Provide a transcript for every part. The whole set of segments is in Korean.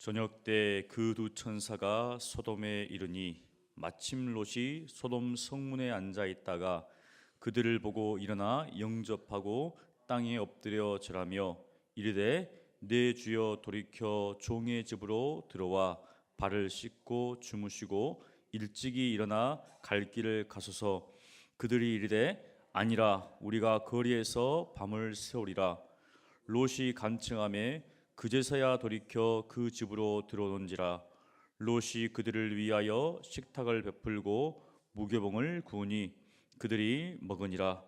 저녁 때 그 두 천사가 소돔에 이르니 마침 롯이 소돔 성문에 앉아 있다가 그들을 보고 일어나 영접하고 땅에 엎드려 절하며 이르되 내 주여 돌이켜 종의 집으로 들어와 발을 씻고 주무시고 일찍이 일어나 갈 길을 가소서. 그들이 이르되 아니라 우리가 거리에서 밤을 새우리라. 롯이 간청하매 그제서야 돌이켜 그 집으로 들어오는지라. 롯이 그들을 위하여 식탁을 베풀고 무교봉을 구우니 그들이 먹으니라.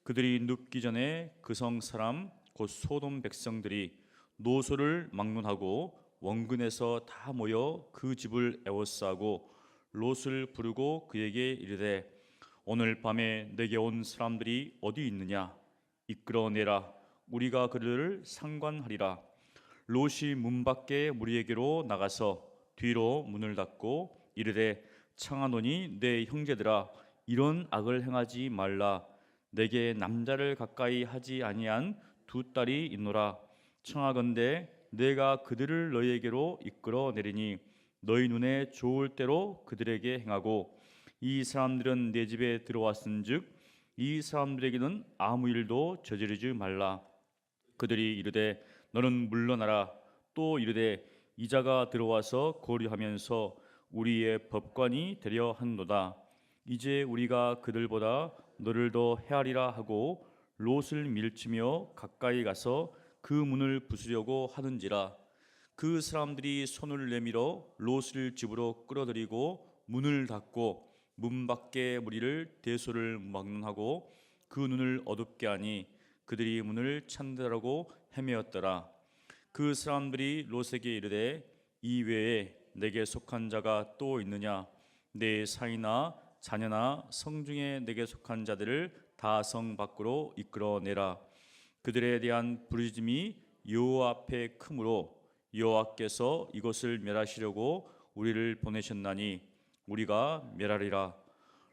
그들이 눕기 전에 그 성 사람 곧 소돔 백성들이 노소를 막론하고 원근에서 다 모여 그 집을 에워싸고 롯을 부르고 그에게 이르되 오늘 밤에 내게 온 사람들이 어디 있느냐 이끌어내라. 우리가 그들을 상관하리라. 롯이 문 밖에 무리에게로 나가서 뒤로 문을 닫고 이르되 청하노니 내 형제들아 이런 악을 행하지 말라. 내게 남자를 가까이 하지 아니한 두 딸이 있노라. 청하건대 내가 그들을 너희에게로 이끌어내리니 너희 눈에 좋을 대로 그들에게 행하고 이 사람들은 내 집에 들어왔은즉 이 사람들에게는 아무 일도 저지르지 말라. 그들이 이르되 너는 물러나라. 또 이르되 이자가 들어와서 고려하면서 우리의 법관이 되려 한도다. 이제 우리가 그들보다 너를 더 헤아리라 하고 롯을 밀치며 가까이 가서 그 문을 부수려고 하는지라. 그 사람들이 손을 내밀어 롯을 집으로 끌어들이고 문을 닫고 문 밖에 무리를 대소를 막론하고 그 눈을 어둡게 하니 그들이 문을 찾느라고 헤매었더라. 그 사람들이 롯에게 이르되 이 외에 내게 속한 자가 또 있느냐? 내 사이나 자녀나 성중에 내게 속한 자들을 다 성 밖으로 이끌어내라. 그들에 대한 부르짖음이 여호와 앞에 크므로 여호와께서 이곳을 멸하시려고 우리를 보내셨나니 우리가 멸하리라.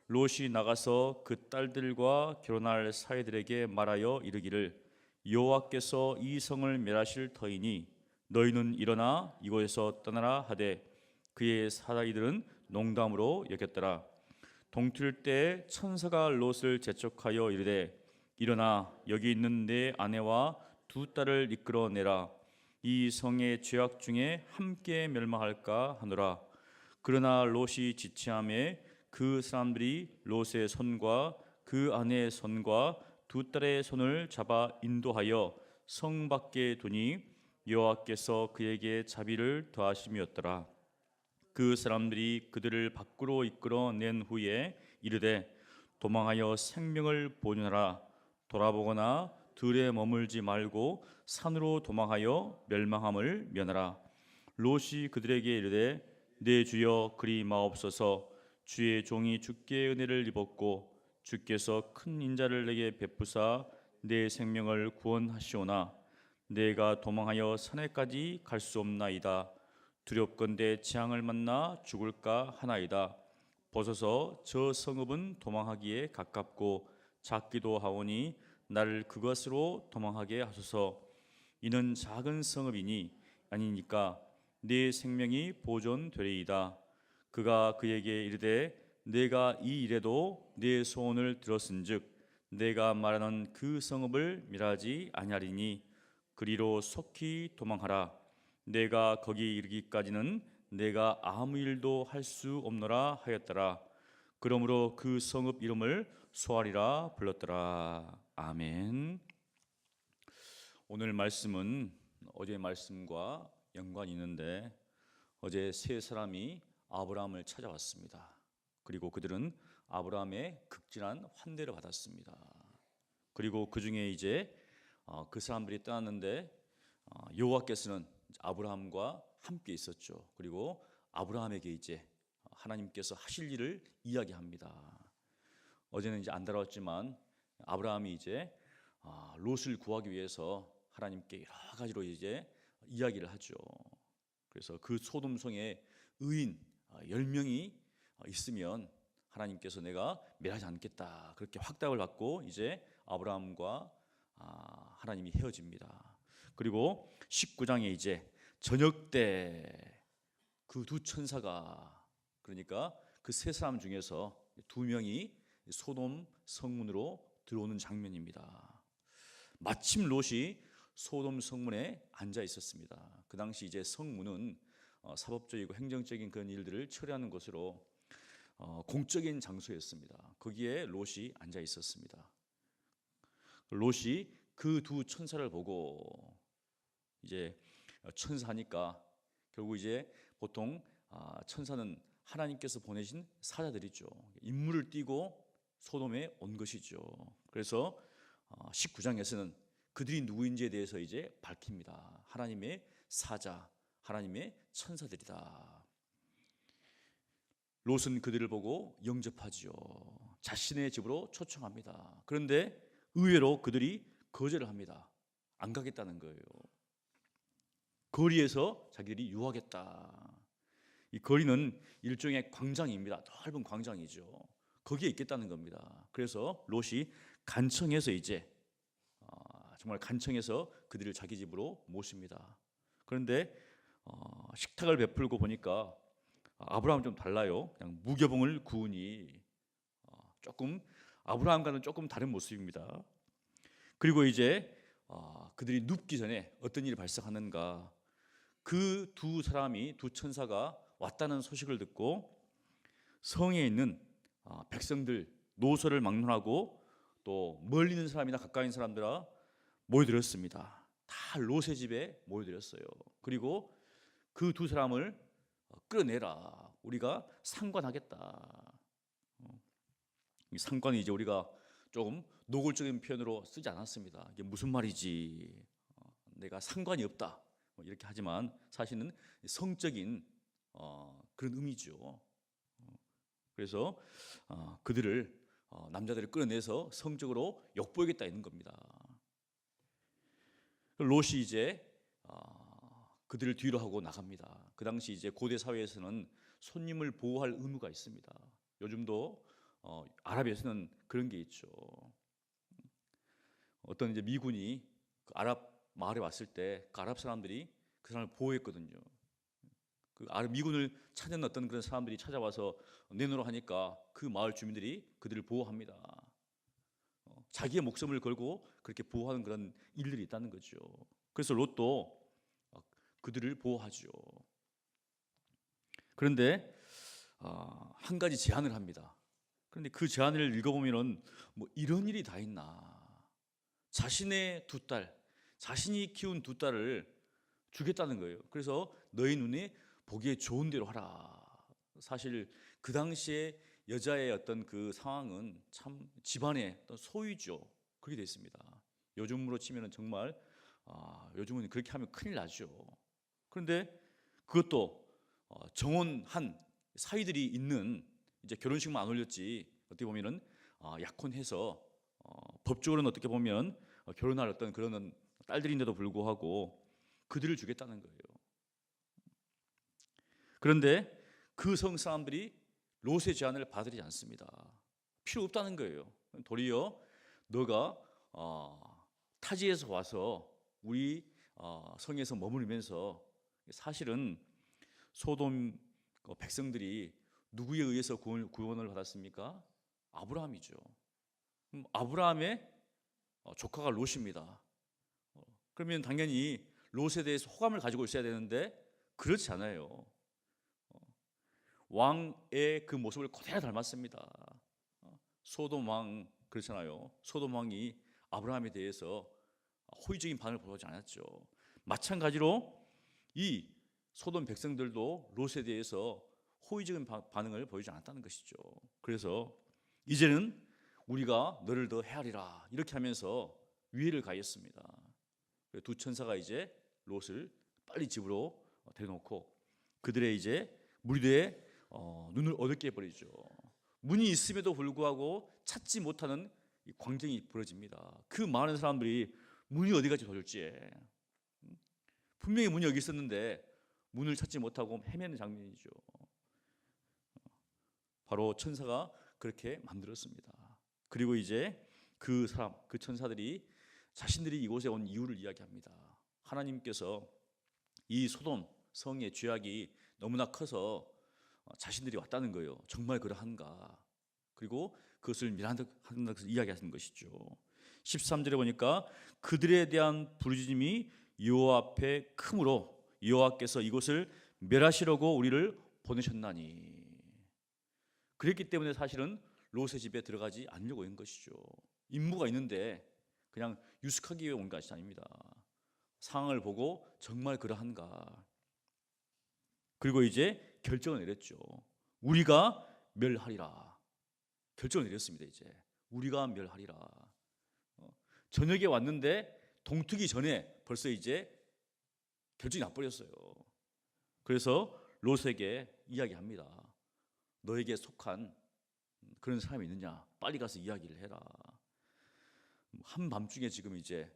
롯이 나가서 그 딸들과 결혼할 사이들에게 말하여 이르기를 여호와께서 이 성을 멸하실 터이니 너희는 일어나 이곳에서 떠나라 하되 그의 사이들은 농담으로 여겼더라. 동틀 때 천사가 롯을 재촉하여 이르되 일어나 여기 있는 내 아내와 두 딸을 이끌어내라. 이 성의 죄악 중에 함께 멸망할까 하노라. 그러나 롯이 지체함에 그 사람들이 롯의 손과 그 아내의 손과 두 딸의 손을 잡아 인도하여 성 밖에 두니 여호와께서 그에게 자비를 더하심이었더라. 그 사람들이 그들을 밖으로 이끌어낸 후에 이르되 도망하여 생명을 보존하라. 돌아보거나 들에 머물지 말고 산으로 도망하여 멸망함을 면하라. 롯이 그들에게 이르되 내 주여 그리 마옵소서. 주의 종이 주께 은혜를 입었고 주께서 큰 인자를 내게 베푸사 내 생명을 구원하시오나 내가 도망하여 산에까지 갈 수 없나이다. 두렵건대 재앙을 만나 죽을까 하나이다. 벗어서 저 성읍은 도망하기에 가깝고 작기도 하오니 나를 그것으로 도망하게 하소서. 이는 작은 성읍이니 아니니까 내 생명이 보존되리이다. 그가 그에게 이르되 내가 이 일에도 내 소원을 들었은즉 내가 말하는 그 성읍을 멸하지 아니하리니 그리로 속히 도망하라. 내가 거기 이르기까지는 내가 아무 일도 할 수 없노라 하였더라. 그러므로 그 성읍 이름을 소알이라 불렀더라. 아멘. 오늘 말씀은 어제 말씀과 연관이 있는데 어제 세 사람이 아브라함을 찾아왔습니다. 그리고 그들은 아브라함의 극진한 환대를 받았습니다. 그리고 그 중에 이제 그 사람들이 떠났는데 여호와께서는 아브라함과 함께 있었죠. 그리고 아브라함에게 이제 하나님께서 하실 일을 이야기합니다. 어제는 이제 안 다뤘지만 아브라함이 이제 롯을 구하기 위해서 하나님께 여러 가지로 이제 이야기를 하죠. 그래서 그 소돔성에 의인 10명이 있으면 하나님께서 내가 멸하지 않겠다 그렇게 확답을 받고 이제 아브라함과 하나님이 헤어집니다. 그리고 19장에 이제 저녁 때 그 두 천사가, 그러니까 그 세 사람 중에서 두 명이 소돔 성문으로 들어오는 장면입니다. 마침 롯이 소돔 성문에 앉아 있었습니다. 그 당시 이제 성문은 사법적이고 행정적인 그런 일들을 처리하는 것으로 공적인 장소였습니다. 거기에 롯이 앉아 있었습니다. 롯이 그 두 천사를 보고, 이제 천사니까 결국 이제 보통 천사는 하나님께서 보내신 사자들이죠. 임무를 띠고 소돔에 온 것이죠. 그래서 19장에서는 그들이 누구인지에 대해서 이제 밝힙니다. 하나님의 사자, 하나님의 천사들이다. 롯은 그들을 보고 영접하지요. 자신의 집으로 초청합니다. 그런데 의외로 그들이 거절을 합니다. 안 가겠다는 거예요. 거리에서 자기들이 유하겠다. 이 거리는 일종의 광장입니다. 넓은 광장이죠. 거기에 있겠다는 겁니다. 그래서 롯이 간청해서 이제 정말 간청해서 그들을 자기 집으로 모십니다. 그런데 식탁을 베풀고 보니까 아브라함은 좀 달라요. 그냥 무교봉을 구우니 조금 아브라함과는 조금 다른 모습입니다. 그리고 이제 그들이 눕기 전에 어떤 일이 발생하는가? 그 두 사람이, 두 천사가 왔다는 소식을 듣고 성에 있는 백성들, 노소를 막론하고 또 멀리 있는 사람이나 가까이 있는 사람들아 모여들었습니다. 다 롯의 집에 모여들었어요. 그리고 그 두 사람을 끌어내라. 우리가 상관하겠다. 이 상관이 이제 우리가 조금 노골적인 표현으로 쓰지 않았습니다. 이게 무슨 말이지? 내가 상관이 없다. 이렇게 하지만 사실은 성적인 그런 의미죠. 그래서 그들을 남자들을 끌어내서 성적으로 엿보이겠다 있는 겁니다. 롯이 이제 그들을 뒤로 하고 나갑니다. 그 당시 이제 고대 사회에서는 손님을 보호할 의무가 있습니다. 요즘도 아랍에서는 그런 게 있죠. 어떤 이제 미군이 그 아랍 마을에 왔을 때 그 아랍 사람들이 그 사람을 보호했거든요. 그 아랍 미군을 찾는 어떤 그런 사람들이 찾아와서 내놓으라 하니까 그 마을 주민들이 그들을 보호합니다. 자기의 목숨을 걸고 그렇게 보호하는 그런 일들이 있다는 거죠. 그래서 롯도 그들을 보호하죠. 그런데 한 가지 제안을 합니다. 그런데 그 제안을 읽어보면은 뭐 이런 일이 다 있나? 자신의 두 딸, 자신이 키운 두 딸을 주겠다는 거예요. 그래서 너희 눈에 보기에 좋은 대로 하라. 사실 그 당시에 여자의 어떤 그 상황은 참 집안의 어떤 소유죠. 그렇게 돼 있습니다. 요즘으로 치면은 정말 요즘은 그렇게 하면 큰일 나죠. 그런데 그것도 정혼한 사위들이 있는, 이제 결혼식만 안 올렸지 어떻게 보면은 약혼해서 법적으로는 어떻게 보면 결혼할 어떤 그런 딸들인데도 불구하고 그들을 주겠다는 거예요. 그런데 그 성 사람들이 롯의 제안을 받아들이지 않습니다. 필요 없다는 거예요. 도리어 너가 타지에서 와서 우리 성에서 머무르면서, 사실은 소돔 백성들이 누구에 의해서 구원을 받았습니까? 아브라함이죠. 아브라함의 조카가 롯입니다. 그러면 당연히 롯에 대해서 호감을 가지고 있어야 되는데 그렇지 않아요. 왕의 그 모습을 그대로 닮았습니다. 소돔 왕 그렇잖아요. 소돔 왕이 아브라함에 대해서 호의적인 반응을 보이지 않았죠. 마찬가지로 이 소돔 백성들도 롯에 대해서 호의적인 반응을 보이지 않았다는 것이죠. 그래서 이제는 우리가 너를 더 헤아리라 이렇게 하면서 위해를 가했습니다. 두 천사가 이제 롯을 빨리 집으로 데려놓고 그들의 이제 무리들의 눈을 어둡게 해버리죠. 문이 있음에도 불구하고 찾지 못하는 광경이 벌어집니다. 그 많은 사람들이 문이 어디 갈지 도대체, 분명히 문이 여기 있었는데 문을 찾지 못하고 헤매는 장면이죠. 바로 천사가 그렇게 만들었습니다. 그리고 이제 그 사람, 그 천사들이 자신들이 이곳에 온 이유를 이야기합니다. 하나님께서 이 소돔 성의 죄악이 너무나 커서 자신들이 왔다는 거예요. 정말 그러한가? 그리고 그것을 멸한다고 이야기하는 것이죠. 13절에 보니까 그들에 대한 부르짖음이 여호와 앞에 크므로 여호와께서 이곳을 멸하시려고 우리를 보내셨나니. 그랬기 때문에 사실은 롯의 집에 들어가지 않으려고 한 것이죠. 임무가 있는데 그냥 유숙하기 위해 온 것이 아닙니다. 상황을 보고 정말 그러한가. 그리고 이제 결정을 내렸죠. 우리가 멸하리라. 결정을 내렸습니다. 이제 우리가 멸하리라. 저녁에 왔는데 동트기 전에 벌써 이제 결정이 나버렸어요. 그래서 롯에게 이야기합니다. 너에게 속한 그런 사람이 있느냐? 빨리 가서 이야기를 해라. 한밤중에 지금 이제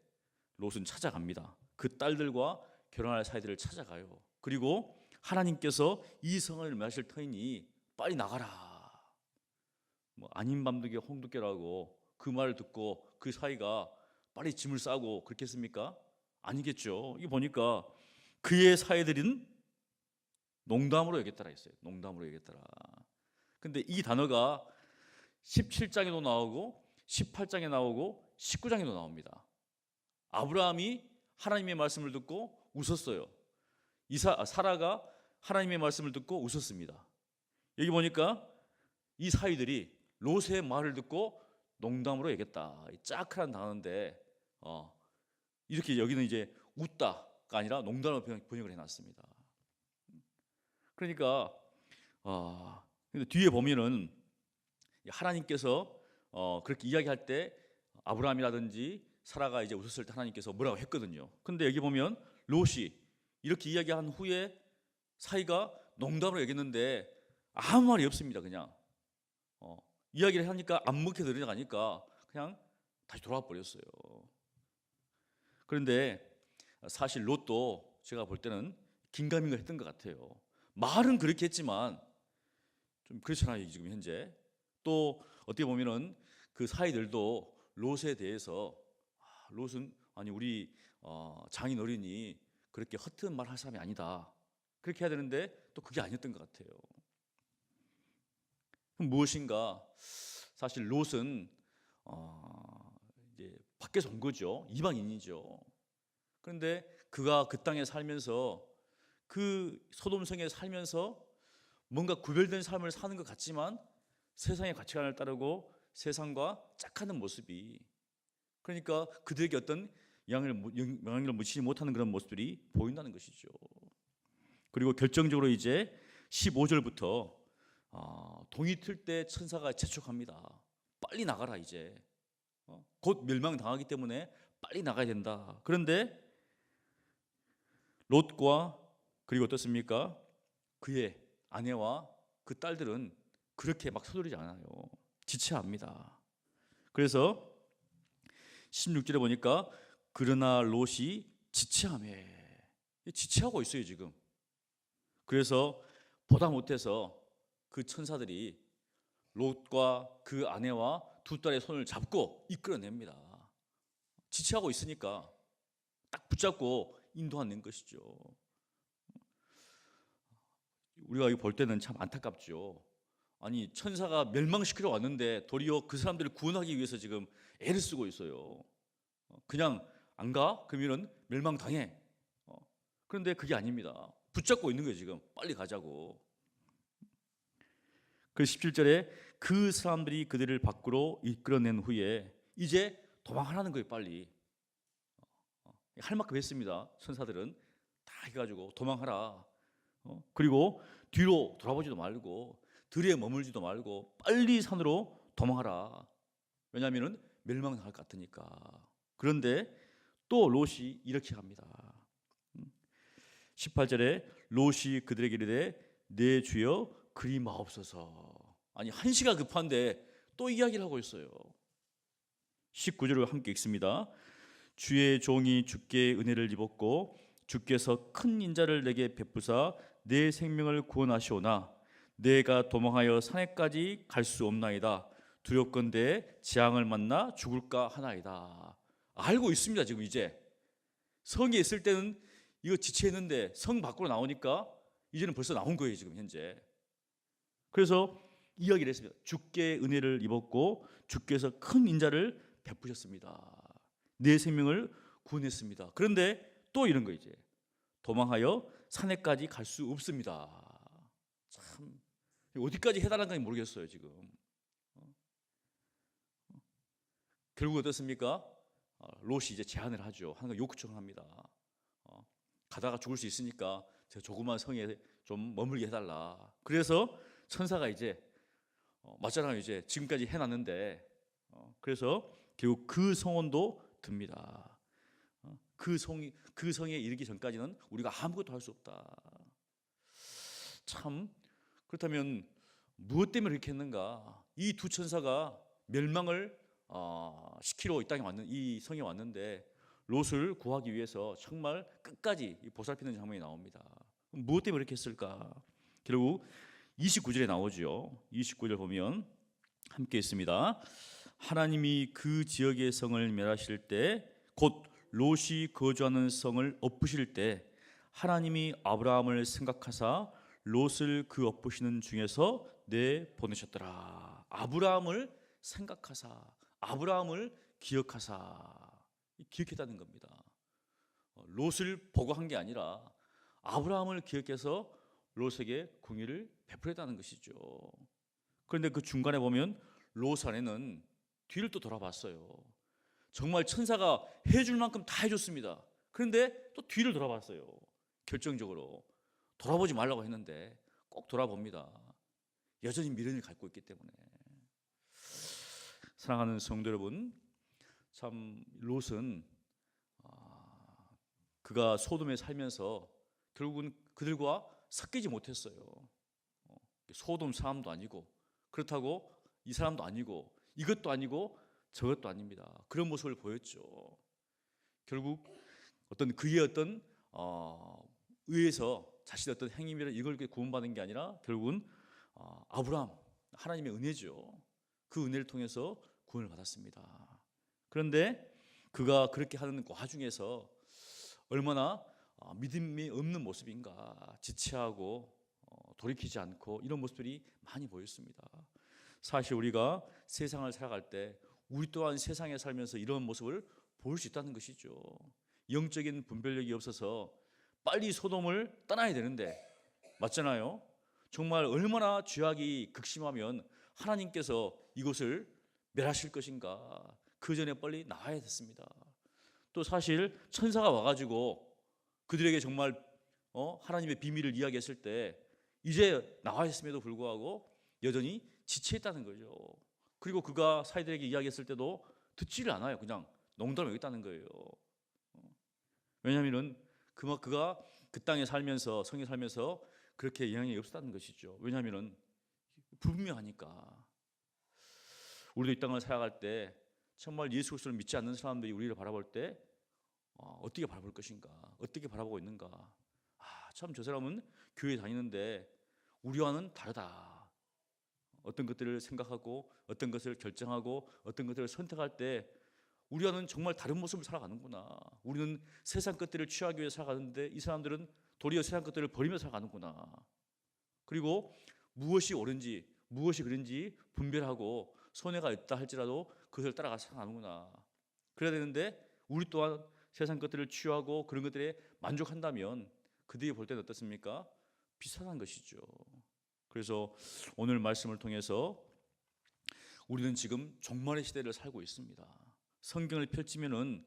롯은 찾아갑니다. 그 딸들과 결혼할 사이들을 찾아가요. 그리고 하나님께서 이 성을 멸하실 터이니 빨리 나가라. 아닌 밤중에 홍두깨라고 그 말을 듣고 그 사이가 빨리 짐을 싸고 그렇겠습니까? 아니겠죠. 이게 보니까 그의 사이들은 농담으로 여겼더라 했어요. 농담으로 여겼더라. 근데 이 단어가 17장에도 나오고 18장에 나오고 19장에도 나옵니다. 아브라함이 하나님의 말씀을 듣고 웃었어요. 사라가 하나님의 말씀을 듣고 웃었습니다. 여기 보니까 이 사이들이 롯의 말을 듣고 농담으로 얘기했다. 짜크란 단어인데 이렇게 여기는 이제 웃다가 아니라 농담으로 번역을 해놨습니다. 그러니까 근데 뒤에 보면은 하나님께서 그렇게 이야기할 때 아브라함이라든지 사라가 이제 웃었을 때 하나님께서 뭐라고 했거든요. 근데 여기 보면 롯이 이렇게 이야기한 후에 사이가 농담으로 얘기했는데 아무 말이 없습니다. 그냥 이야기를 하니까 안 먹혀 들어가니까 그냥 다시 돌아와 버렸어요. 그런데 사실 롯도 제가 볼 때는 긴가민가 했던 것 같아요. 말은 그렇게 했지만 좀 그렇잖아요. 지금 현재 또 어떻게 보면은 그 사이들도 롯에 대해서 롯은 아니 우리 장인 어른이 그렇게 허튼 말 할 사람이 아니다. 그렇게 해야 되는데 또 그게 아니었던 것 같아요. 무엇인가 사실 롯은 이제 밖에서 온 거죠. 이방인이죠. 그런데 그가 그 땅에 살면서 그 소돔성에 살면서 뭔가 구별된 삶을 사는 것 같지만 세상의 가치관을 따르고 세상과 짝하는 모습이 그러니까 그들에게 어떤 영향을 미치지 못하는 그런 모습들이 보인다는 것이죠. 그리고 결정적으로 이제 15절부터 동이 틀 때 천사가 재촉합니다. 빨리 나가라 이제 곧 멸망당하기 때문에 빨리 나가야 된다. 그런데 롯과 그리고 어떻습니까? 그의 아내와 그 딸들은 그렇게 막 서두르지 않아요. 지체합니다. 그래서 16절에 보니까 그러나 롯이 지체하고 있어요 지금. 그래서 보다 못해서 그 천사들이 롯과 그 아내와 두 딸의 손을 잡고 이끌어냅니다. 지체하고 있으니까 딱 붙잡고 인도하는 것이죠. 우리가 이거 볼 때는 참 안타깝죠. 아니 천사가 멸망시키러 왔는데 도리어 그 사람들을 구원하기 위해서 지금 애를 쓰고 있어요. 그냥 안 가? 그러면은 멸망당해. 그런데 그게 아닙니다. 붙잡고 있는 거예요 지금. 빨리 가자고. 그 17절에 그 사람들이 그들을 밖으로 이끌어낸 후에 이제 도망하라는 거예요 빨리. 할 만큼 했습니다. 천사들은 다 해가지고 도망하라. 그리고 뒤로 돌아보지도 말고 들에 머물지도 말고 빨리 산으로 도망하라. 왜냐하면 멸망당할 것 같으니까. 그런데 또 롯이 이렇게 합니다. 18절에 롯이 그들에게 이르되 내 주여 그리 마옵소서. 아니 한시가 급한데 또 이야기를 하고 있어요. 19절을 함께 읽습니다. 주의 종이 주께 은혜를 입었고 주께서 큰 인자를 내게 베푸사 내 생명을 구원하시오나 내가 도망하여 산에까지 갈 수 없나이다. 두렵건대 재앙을 만나 죽을까 하나이다. 알고 있습니다. 지금 이제 성에 있을 때는 이거 지체했는데 성 밖으로 나오니까 이제는 벌써 나온 거예요, 지금 현재. 그래서 이야기를 했습니다. 주께 은혜를 입었고 주께서 큰 인자를 베푸셨습니다. 내 생명을 구원했습니다. 그런데 또 이런 거 이제 도망하여 산에까지 갈 수 없습니다. 참 어디까지 해달라는 건지 모르겠어요, 지금. 결국 어떻습니까? 롯이 이제 제안을 하죠. 하나님과 요구청을 합니다. 가다가 죽을 수 있으니까 저 조그만 성에 좀 머물게 해달라. 그래서 천사가 이제 맞잖아요. 이제 지금까지 해놨는데 그래서 결국 그 성원도 듭니다. 그 성에 이르기 전까지는 우리가 아무것도 할 수 없다. 참 그렇다면 무엇 때문에 그렇게 했는가? 이 두 천사가 멸망을 시키러 이 땅에 왔는 이 성에 왔는데 롯을 구하기 위해서 정말 끝까지 보살피는 장면이 나옵니다. 무엇 때문에 그렇게 했을까? 결국 29절에 나오죠. 29절 보면 함께 있습니다. 하나님이 그 지역의 성을 멸하실 때 곧 롯이 거주하는 성을 엎으실 때 하나님이 아브라함을 생각하사 롯을 그 엎으시는 중에서 내보내셨더라. 아브라함을 생각하사, 아브라함을 기억했다는 겁니다. 롯을 보고한 게 아니라 아브라함을 기억해서 롯에게 공의를 베풀었다는 것이죠. 그런데 그 중간에 보면 롯 아내는 뒤를 또 돌아봤어요. 정말 천사가 해줄 만큼 다 해줬습니다. 그런데 또 뒤를 돌아봤어요. 결정적으로 돌아보지 말라고 했는데 꼭 돌아봅니다. 여전히 미련을 갖고 있기 때문에. 사랑하는 성도 여러분, 참 롯은 그가 소돔에 살면서 결국은 그들과 섞이지 못했어요. 소돔 사람도 아니고 그렇다고 이 사람도 아니고 이것도 아니고 저것도 아닙니다. 그런 모습을 보였죠. 결국 어떤 그의 어떤 의해서 자신의 어떤 행위를 이걸 구원받은 게 아니라 결국은 아브라함 하나님의 은혜죠. 그 은혜를 통해서 구원을 받았습니다. 그런데 그가 그렇게 하는 와중에서 얼마나 믿음이 없는 모습인가, 지체하고 돌이키지 않고 이런 모습들이 많이 보였습니다. 사실 우리가 세상을 살아갈 때 우리 또한 세상에 살면서 이런 모습을 볼 수 있다는 것이죠. 영적인 분별력이 없어서 빨리 소돔을 떠나야 되는데 맞잖아요. 정말 얼마나 죄악이 극심하면 하나님께서 이곳을 멸하실 것인가, 그 전에 빨리 나와야 됐습니다. 또 사실 천사가 와가지고 그들에게 정말 하나님의 비밀을 이야기했을 때 이제 나와 있음에도 불구하고 여전히 지체했다는 거죠. 그리고 그가 사이들에게 이야기했을 때도 듣지를 않아요. 그냥 농담을 여겼다는 거예요. 왜냐하면 그가 그 땅에 살면서 성에 살면서 그렇게 영향이 없었다는 것이죠. 왜냐하면 불분명하니까. 우리도 이 땅을 살아갈 때 정말 예수 그리스도를 믿지 않는 사람들이 우리를 바라볼 때 어떻게 바라볼 것인가, 어떻게 바라보고 있는가. 참 저 사람은 교회 다니는데 우리와는 다르다. 어떤 것들을 생각하고 어떤 것을 결정하고 어떤 것들을 선택할 때 우리와는 정말 다른 모습을 살아가는구나. 우리는 세상 것들을 취하기 위해 살아가는데 이 사람들은 도리어 세상 것들을 버리며 살아가는구나. 그리고 무엇이 옳은지 무엇이 그른지 분별하고 손해가 있다 할지라도 그것을 따라가 살아가는구나. 그래야 되는데 우리 또한 세상 것들을 취하고 그런 것들에 만족한다면 그들이 볼 때는 어떻습니까? 비슷한 것이죠. 그래서 오늘 말씀을 통해서 우리는 지금 종말의 시대를 살고 있습니다. 성경을 펼치면은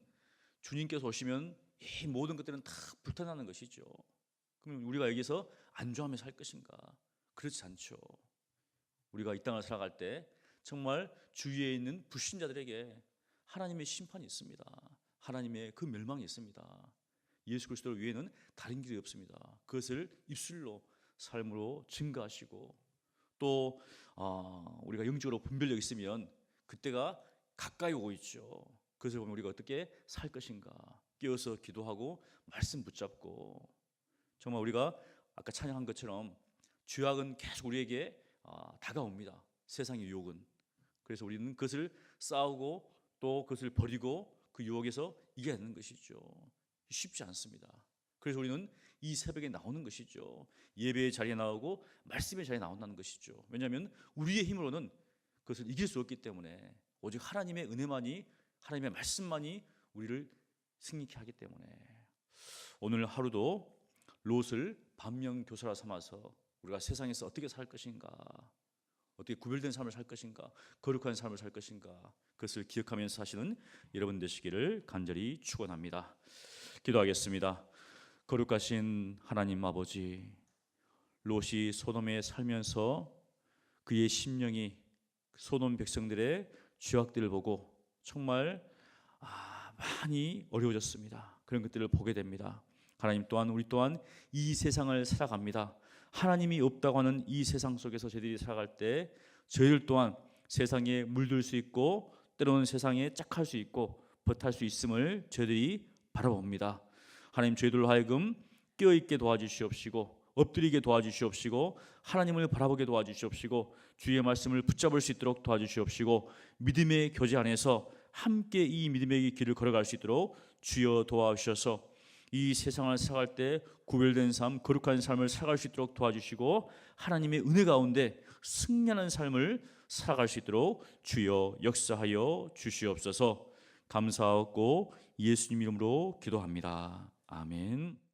주님께서 오시면 이 모든 것들은 다 불타나는 것이죠. 그럼 우리가 여기서 안주하며 살 것인가? 그렇지 않죠. 우리가 이 땅을 살아갈 때 정말 주위에 있는 불신자들에게 하나님의 심판이 있습니다. 하나님의 그 멸망이 있습니다. 예수 그리스도 위에는 다른 길이 없습니다. 그것을 입술로 삶으로 증거하시고 또 우리가 영적으로 분별력 있으면 그때가 가까이 오고 있죠. 그것을 보면 우리가 어떻게 살 것인가 깨어서 기도하고 말씀 붙잡고 정말 우리가 아까 찬양한 것처럼 죄악은 계속 우리에게 다가옵니다. 세상의 유혹은. 그래서 우리는 그것을 싸우고 또 그것을 버리고 그 유혹에서 이겨야 하는 것이죠. 쉽지 않습니다. 그래서 우리는 이 새벽에 나오는 것이죠. 예배의 자리에 나오고 말씀의 자리에 나온다는 것이죠. 왜냐하면 우리의 힘으로는 그것을 이길 수 없기 때문에 오직 하나님의 은혜만이, 하나님의 말씀만이 우리를 승리케 하기 때문에 오늘 하루도 롯을 반면교사라 삼아서 우리가 세상에서 어떻게 살 것인가, 어떻게 구별된 삶을 살 것인가, 거룩한 삶을 살 것인가, 그것을 기억하면서 사시는 여러분 되시기를 간절히 축원합니다. 기도하겠습니다. 거룩하신 하나님 아버지, 롯이 소돔에 살면서 그의 심령이 소돔 백성들의 죄악들을 보고 정말 많이 어려워졌습니다. 그런 것들을 보게 됩니다. 하나님 또한 우리 또한 이 세상을 살아갑니다. 하나님이 없다고 하는 이 세상 속에서 저희들이 살아갈 때 저희들 또한 세상에 물들 수 있고 때로는 세상에 짝할 수 있고 버탈 수 있음을 저희들이 바라봅니다. 하나님, 저희들로 하여금 깨어있게 도와주시옵시고 엎드리게 도와주시옵시고 하나님을 바라보게 도와주시옵시고 주의 말씀을 붙잡을 수 있도록 도와주시옵시고 믿음의 교제 안에서 함께 이 믿음의 길을 걸어갈 수 있도록 주여 도와주셔서 이 세상을 살아갈 때 구별된 삶, 거룩한 삶을 살아갈 수 있도록 도와주시고 하나님의 은혜 가운데 승리하는 삶을 살아갈 수 있도록 주여 역사하여 주시옵소서. 감사하고 예수님 이름으로 기도합니다. 아멘.